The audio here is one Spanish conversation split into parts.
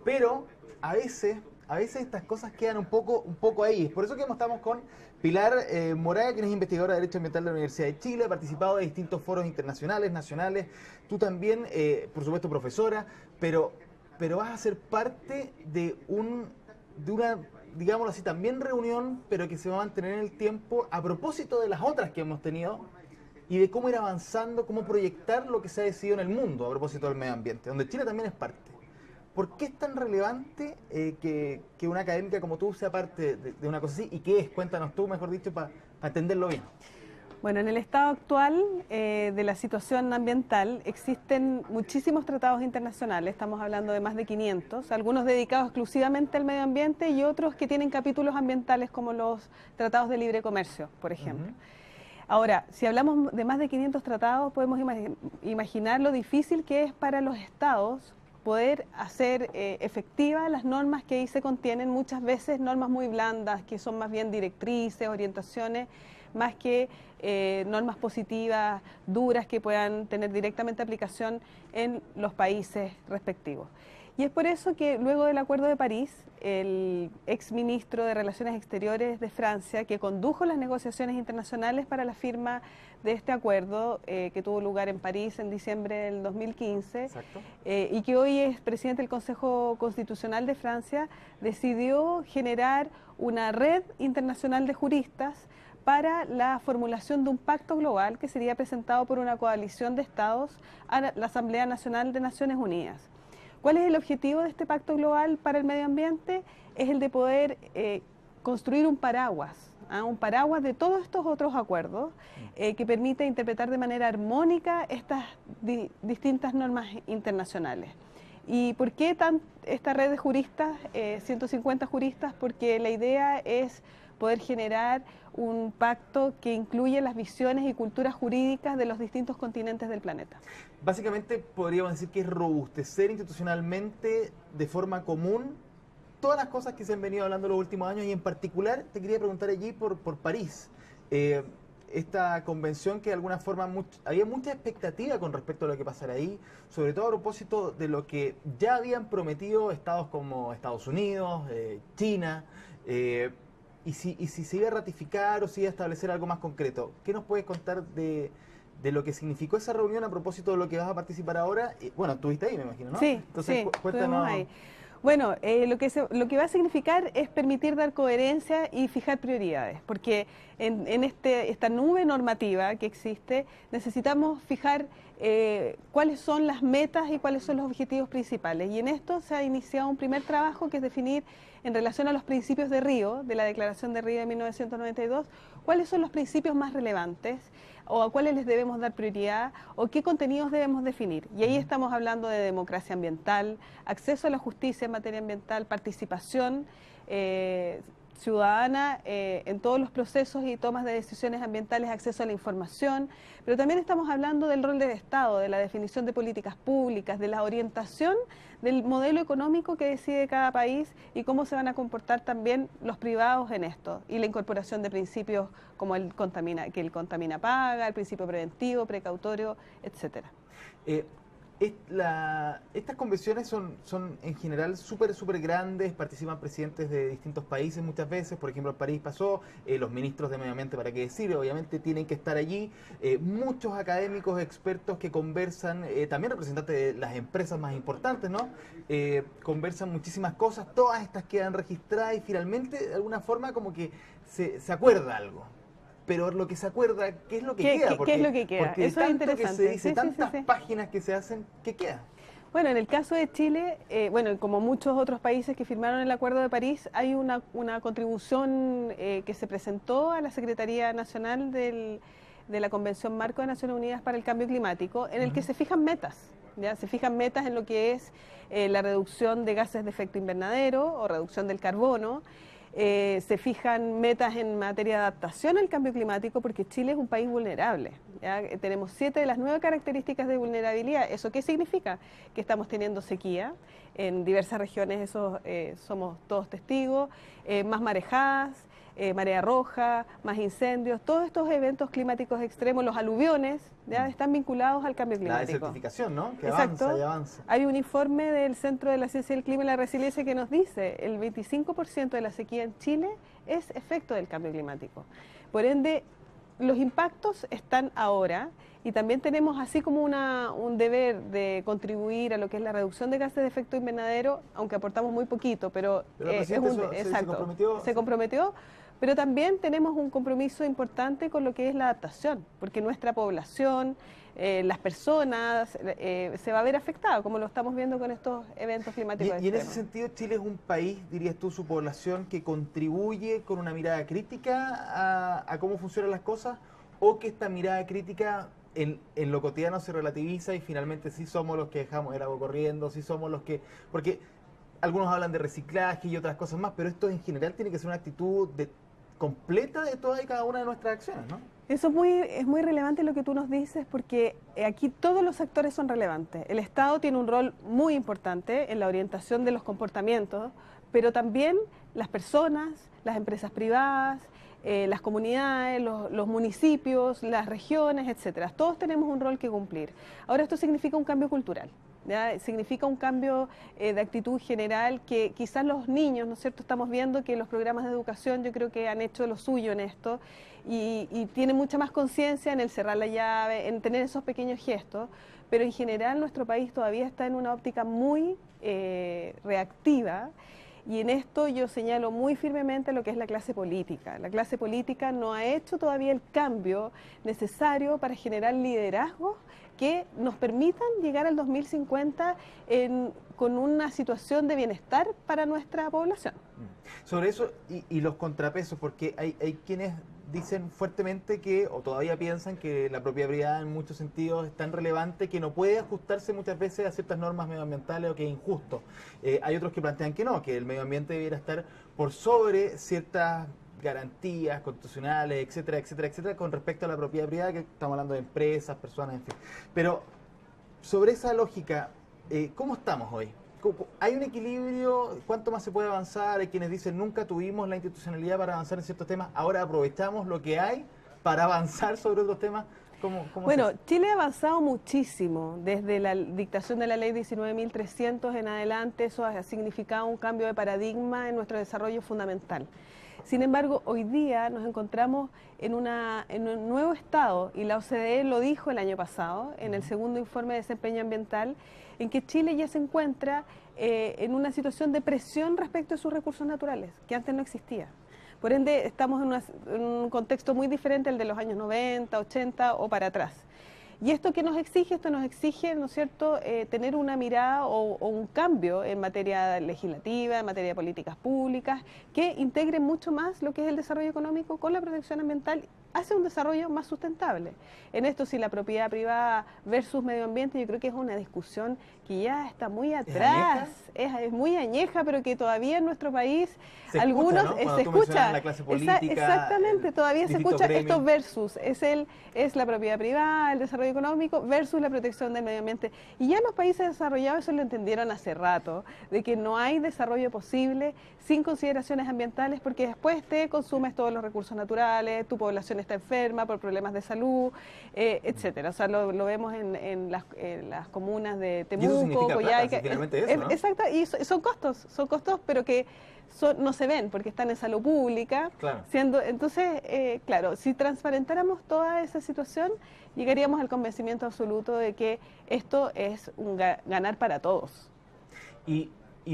Pero a veces estas cosas quedan un poco ahí. Es por eso que estamos con Pilar Moraga, que es investigadora de Derecho Ambiental de la Universidad de Chile, ha participado de distintos foros internacionales, nacionales. Tú también, por supuesto, profesora, pero vas a ser parte de una, digámoslo así, también reunión, pero que se va a mantener en el tiempo a propósito de las otras que hemos tenido y de cómo ir avanzando, cómo proyectar lo que se ha decidido en el mundo a propósito del medio ambiente, donde Chile también es parte. ¿Por qué es tan relevante que una académica como tú sea parte de una cosa así? ¿Y qué es? Cuéntanos tú, mejor dicho, para entenderlo bien. Bueno, en el estado actual de la situación ambiental existen muchísimos tratados internacionales, estamos hablando de más de 500, algunos dedicados exclusivamente al medio ambiente y otros que tienen capítulos ambientales como los tratados de libre comercio, por ejemplo. Ahora, si hablamos de más de 500 tratados, podemos imaginar lo difícil que es para los estados poder hacer efectivas las normas que ahí se contienen, muchas veces normas muy blandas, que son más bien directrices, orientaciones, más que normas positivas, duras, que puedan tener directamente aplicación en los países respectivos. Y es por eso que luego del Acuerdo de París, el exministro de Relaciones Exteriores de Francia, que condujo las negociaciones internacionales para la firma de este acuerdo, que tuvo lugar en París en diciembre del 2015, y que hoy es presidente del Consejo Constitucional de Francia, decidió generar una red internacional de juristas para la formulación de un pacto global que sería presentado por una coalición de estados a la Asamblea Nacional de Naciones Unidas. ¿Cuál es el objetivo de este pacto global para el medio ambiente? Es el de poder construir un paraguas de todos estos otros acuerdos que permite interpretar de manera armónica estas distintas normas internacionales. ¿Y por qué esta red de juristas, 150 juristas? Porque la idea es poder generar un pacto que incluye las visiones y culturas jurídicas de los distintos continentes del planeta. Básicamente podríamos decir que es robustecer institucionalmente de forma común todas las cosas que se han venido hablando en los últimos años, y en particular te quería preguntar allí por París. Esta convención que de alguna forma había mucha expectativa con respecto a lo que pasara ahí, sobre todo a propósito de lo que ya habían prometido estados como Estados Unidos, China, y si se iba a ratificar o si iba a establecer algo más concreto. ¿Qué nos puedes contar de lo que significó esa reunión a propósito de lo que vas a participar ahora? Bueno, estuviste ahí, me imagino, ¿no? Sí, entonces, sí, cuéntanos ahí. Bueno, lo que va a significar es permitir dar coherencia y fijar prioridades, porque en esta nube normativa que existe necesitamos fijar cuáles son las metas y cuáles son los objetivos principales. Y en esto se ha iniciado un primer trabajo que es definir, en relación a los principios de Río, de la Declaración de Río de 1992, cuáles son los principios más relevantes o a cuáles les debemos dar prioridad o qué contenidos debemos definir. Y ahí estamos hablando de democracia ambiental, acceso a la justicia en materia ambiental, participación ciudadana en todos los procesos y tomas de decisiones ambientales, acceso a la información, pero también estamos hablando del rol del Estado, de la definición de políticas públicas, de la orientación del modelo económico que decide cada país y cómo se van a comportar también los privados en esto, y la incorporación de principios como que el contamina paga, el principio preventivo, precautorio, etcétera. Estas convenciones son en general súper grandes, participan presidentes de distintos países muchas veces. Por ejemplo, en París pasó, los ministros de Medio Ambiente, para qué decir, obviamente tienen que estar allí, muchos académicos, expertos que conversan, también representantes de las empresas más importantes, ¿no? Conversan muchísimas cosas, todas estas quedan registradas y finalmente de alguna forma como que se acuerda algo. Pero lo que se acuerda, ¿qué es lo que queda? ¿Qué es lo que queda? Porque eso es interesante. Que se dice, tantas páginas que se hacen, ¿qué queda? Bueno, en el caso de Chile, como muchos otros países que firmaron el Acuerdo de París, hay una contribución que se presentó a la Secretaría Nacional de la Convención Marco de Naciones Unidas para el Cambio Climático, en el que se fijan metas. ¿Ya? Se fijan metas en lo que es la reducción de gases de efecto invernadero o reducción del carbono. Se fijan metas en materia de adaptación al cambio climático, porque Chile es un país vulnerable, ¿ya? Tenemos 7 de las 9 características de vulnerabilidad. ¿Eso qué significa? Que estamos teniendo sequía en diversas regiones, eso somos todos testigos, más marejadas, marea roja, más incendios, todos estos eventos climáticos extremos, los aluviones, ya están vinculados al cambio climático. La desertificación, ¿no? Que Exacto. avanza y avanza. Hay un informe del Centro de la Ciencia del Clima y la Resiliencia que nos dice el 25% de la sequía en Chile es efecto del cambio climático. Por ende, los impactos están ahora y también tenemos así como un deber de contribuir a lo que es la reducción de gases de efecto invernadero, aunque aportamos muy poquito, pero se comprometió, pero también tenemos un compromiso importante con lo que es la adaptación, porque nuestra población, las personas, se va a ver afectada, como lo estamos viendo con estos eventos climáticos. Y en ese sentido, Chile es un país, dirías tú, su población, que contribuye con una mirada crítica a cómo funcionan las cosas, o que esta mirada crítica en lo cotidiano se relativiza y finalmente sí somos los que dejamos el agua corriendo, sí somos los que... Porque algunos hablan de reciclaje y otras cosas más, pero esto en general tiene que ser una actitud completa de todas y cada una de nuestras acciones, ¿no? Eso es muy relevante lo que tú nos dices, porque aquí todos los actores son relevantes. El Estado tiene un rol muy importante en la orientación de los comportamientos, pero también las personas, las empresas privadas, las comunidades, los municipios, las regiones, etcétera. Todos tenemos un rol que cumplir. Ahora, esto significa un cambio cultural, ¿ya? Significa un cambio de actitud general que quizás los niños, ¿no es cierto? Estamos viendo que los programas de educación yo creo que han hecho lo suyo en esto y tienen mucha más conciencia en el cerrar la llave, en tener esos pequeños gestos, pero en general nuestro país todavía está en una óptica muy reactiva. Y en esto yo señalo muy firmemente lo que es la clase política. La clase política no ha hecho todavía el cambio necesario para generar liderazgos que nos permitan llegar al 2050 con una situación de bienestar para nuestra población. Sobre eso y los contrapesos, porque hay quienes dicen fuertemente que, o todavía piensan que la propiedad privada en muchos sentidos es tan relevante que no puede ajustarse muchas veces a ciertas normas medioambientales o que es injusto. Hay otros que plantean que no, que el medio ambiente debiera estar por sobre ciertas garantías constitucionales, etcétera, etcétera, etcétera, con respecto a la propiedad privada, que estamos hablando de empresas, personas, en fin. Pero sobre esa lógica, ¿cómo estamos hoy? ¿Hay un equilibrio? ¿Cuánto más se puede avanzar? Hay quienes dicen nunca tuvimos la institucionalidad para avanzar en ciertos temas, ahora aprovechamos lo que hay para avanzar sobre otros temas. ¿Cómo bueno, Chile ha avanzado muchísimo desde la dictación de la ley 19.300 en adelante. Eso ha significado un cambio de paradigma en nuestro desarrollo fundamental. Sin embargo, hoy día nos encontramos en un nuevo estado, y la OCDE lo dijo el año pasado, en el segundo informe de desempeño ambiental, en que Chile ya se encuentra en una situación de presión respecto a sus recursos naturales, que antes no existía. Por ende, estamos en un contexto muy diferente al de los años 90, 80 o para atrás. ¿Y esto qué nos exige? Esto nos exige, ¿no es cierto?, tener una mirada o un cambio en materia legislativa, en materia de políticas públicas, que integren mucho más lo que es el desarrollo económico con la protección ambiental hacia un desarrollo más sustentable. En esto, si la propiedad privada versus medio ambiente, yo creo que es una discusión que ya está muy atrás, es muy añeja, pero que todavía en nuestro país se escucha. La clase política, exactamente, todavía se escucha estos versus, es la propiedad privada, el desarrollo económico versus la protección del medio ambiente. Y ya los países desarrollados eso lo entendieron hace rato, de que no hay desarrollo posible sin consideraciones ambientales, porque después te consumes todos los recursos naturales, tu población está enferma por problemas de salud, etcétera. O sea, lo vemos en las comunas de Temuco, Coyhaique. Exacto, y son costos, pero que no se ven porque están en salud pública. Claro. Entonces, claro, si transparentáramos toda esa situación, llegaríamos al convencimiento absoluto de que esto es un ganar para todos. Y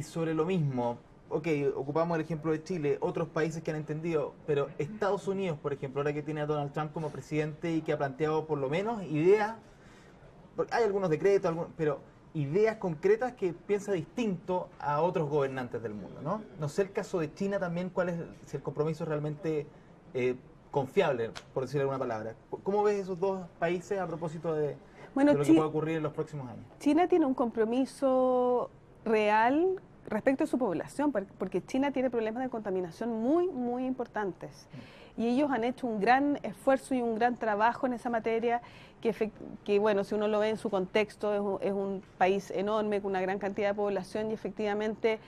sobre lo mismo, ok, ocupamos el ejemplo de Chile, otros países que han entendido, pero Estados Unidos, por ejemplo, ahora que tiene a Donald Trump como presidente y que ha planteado por lo menos ideas, hay algunos decretos, pero ideas concretas que piensa distinto a otros gobernantes del mundo, ¿no? No sé el caso de China también, cuál es, si el compromiso es realmente confiable, por decir alguna palabra. ¿Cómo ves esos dos países a propósito de lo que puede ocurrir en los próximos años? China tiene un compromiso real respecto a su población, porque China tiene problemas de contaminación muy, muy importantes. Y ellos han hecho un gran esfuerzo y un gran trabajo en esa materia, que bueno, si uno lo ve en su contexto, es un país enorme, con una gran cantidad de población y efectivamente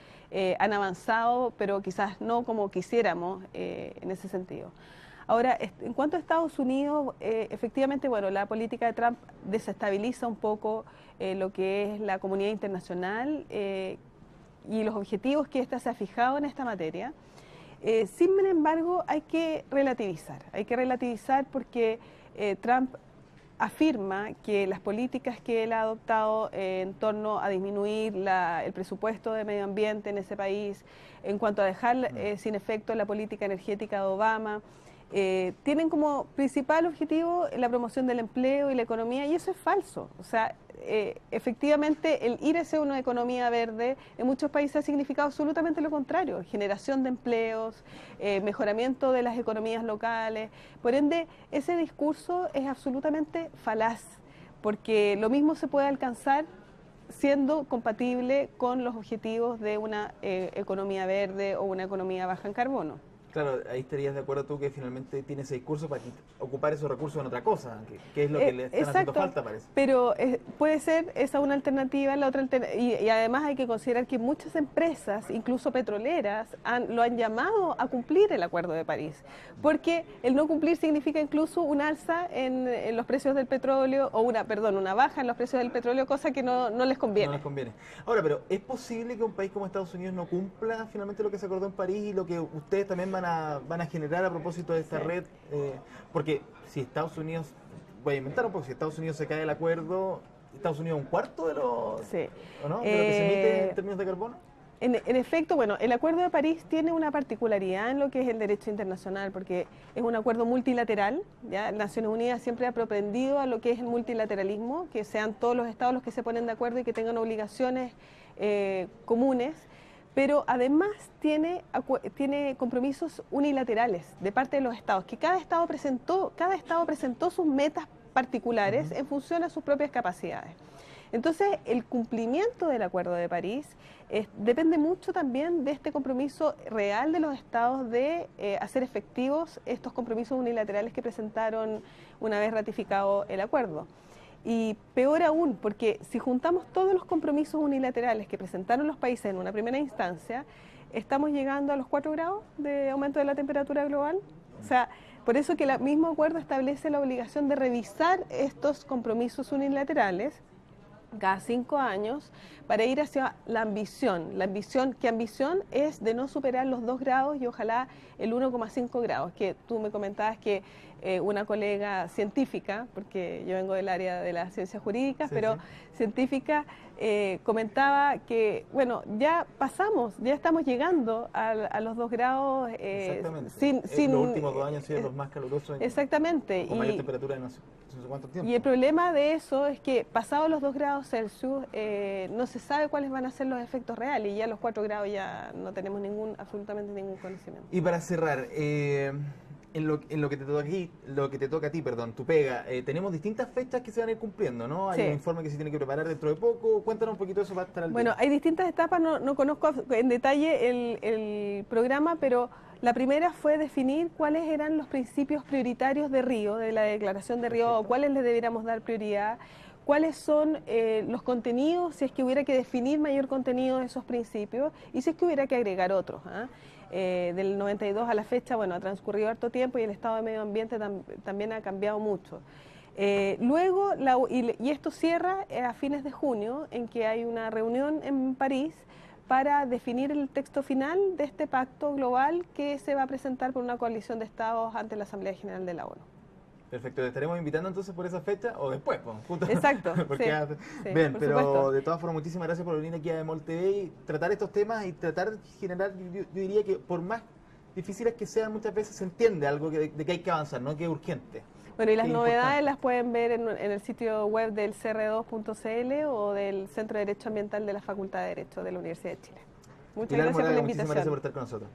han avanzado, pero quizás no como quisiéramos en ese sentido. Ahora, en cuanto a Estados Unidos, efectivamente, bueno, la política de Trump desestabiliza un poco lo que es la comunidad internacional y los objetivos que ésta se ha fijado en esta materia. Sin embargo, hay que relativizar porque Trump afirma que las políticas que él ha adoptado en torno a disminuir el presupuesto de medio ambiente en ese país, en cuanto a dejar sin efecto la política energética de Obama, tienen como principal objetivo la promoción del empleo y la economía, y eso es falso. O sea, efectivamente el ir hacia una economía verde en muchos países ha significado absolutamente lo contrario: generación de empleos, mejoramiento de las economías locales. Por ende, ese discurso es absolutamente falaz, porque lo mismo se puede alcanzar siendo compatible con los objetivos de una economía verde o una economía baja en carbono. Claro, ahí estarías de acuerdo tú que finalmente tiene ese discurso para ocupar esos recursos en otra cosa, que es lo que le están haciendo falta, parece. Pero puede ser esa una alternativa, y además hay que considerar que muchas empresas, incluso petroleras, lo han llamado a cumplir el Acuerdo de París, porque el no cumplir significa incluso un alza en los precios del petróleo, o una baja en los precios del petróleo, cosa que no les conviene. No les conviene. Ahora, pero ¿es posible que un país como Estados Unidos no cumpla finalmente lo que se acordó en París y lo que ustedes también van a generar a propósito de esta red? Porque si Estados Unidos, voy a inventar un poco, si Estados Unidos se cae el acuerdo, Estados Unidos un cuarto de lo, ¿o no? De lo que se emite en términos de carbono. En efecto, bueno, el Acuerdo de París tiene una particularidad en lo que es el derecho internacional, porque es un acuerdo multilateral. ¿Ya? Naciones Unidas siempre ha propendido a lo que es el multilateralismo, que sean todos los estados los que se ponen de acuerdo y que tengan obligaciones comunes. Pero además tiene compromisos unilaterales de parte de los estados, que cada estado presentó sus metas particulares en función a sus propias capacidades. Entonces, el cumplimiento del Acuerdo de París depende mucho también de este compromiso real de los estados de hacer efectivos estos compromisos unilaterales que presentaron una vez ratificado el acuerdo. Y peor aún, porque si juntamos todos los compromisos unilaterales que presentaron los países en una primera instancia, estamos llegando a los 4 grados de aumento de la temperatura global. O sea, por eso que el mismo acuerdo establece la obligación de revisar estos compromisos unilaterales cada 5 años para ir hacia la ambición. ¿Qué ambición? Es de no superar los 2 grados y ojalá el 1,5 grados, que tú me comentabas que una colega científica, porque yo vengo del área de las ciencias jurídicas, pero científica, comentaba que, bueno, ya estamos llegando a los 2 grados sin los últimos 2 años han sido los más calurosos. Exactamente. Con mayor temperatura de no sé cuánto tiempo. Y el problema de eso es que pasados los 2 grados Celsius no se sabe cuáles van a ser los efectos reales, y ya a los 4 grados ya no tenemos absolutamente ningún conocimiento. Y para cerrar, en lo que te toca a ti, tu pega, tenemos distintas fechas que se van a ir cumpliendo, ¿no? Hay un informe que se tiene que preparar dentro de poco. Cuéntanos un poquito de eso para estar al día. Bueno, hay distintas etapas, no conozco en detalle el programa, pero la primera fue definir cuáles eran los principios prioritarios de Río, de la Declaración de Río, o cuáles le deberíamos dar prioridad, cuáles son los contenidos, si es que hubiera que definir mayor contenido de esos principios y si es que hubiera que agregar otros. Del 92 a la fecha, bueno, ha transcurrido harto tiempo y el estado de medio ambiente también ha cambiado mucho. Luego, y esto cierra a fines de junio, en que hay una reunión en París para definir el texto final de este pacto global que se va a presentar por una coalición de estados ante la Asamblea General de la ONU. Perfecto, ¿te estaremos invitando entonces por esa fecha o después? Justo. Exacto. Bien, pero supuesto. De todas formas, muchísimas gracias por venir aquí a Bemol TV y tratar estos temas y tratar de generar, yo diría que por más difíciles que sean, muchas veces se entiende algo de que hay que avanzar, ¿no? Que es urgente. Bueno, y las novedades las pueden ver en el sitio web del cr2.cl o del Centro de Derecho Ambiental de la Facultad de Derecho de la Universidad de Chile. Muchas gracias por la invitación. Muchísimas gracias por estar con nosotros.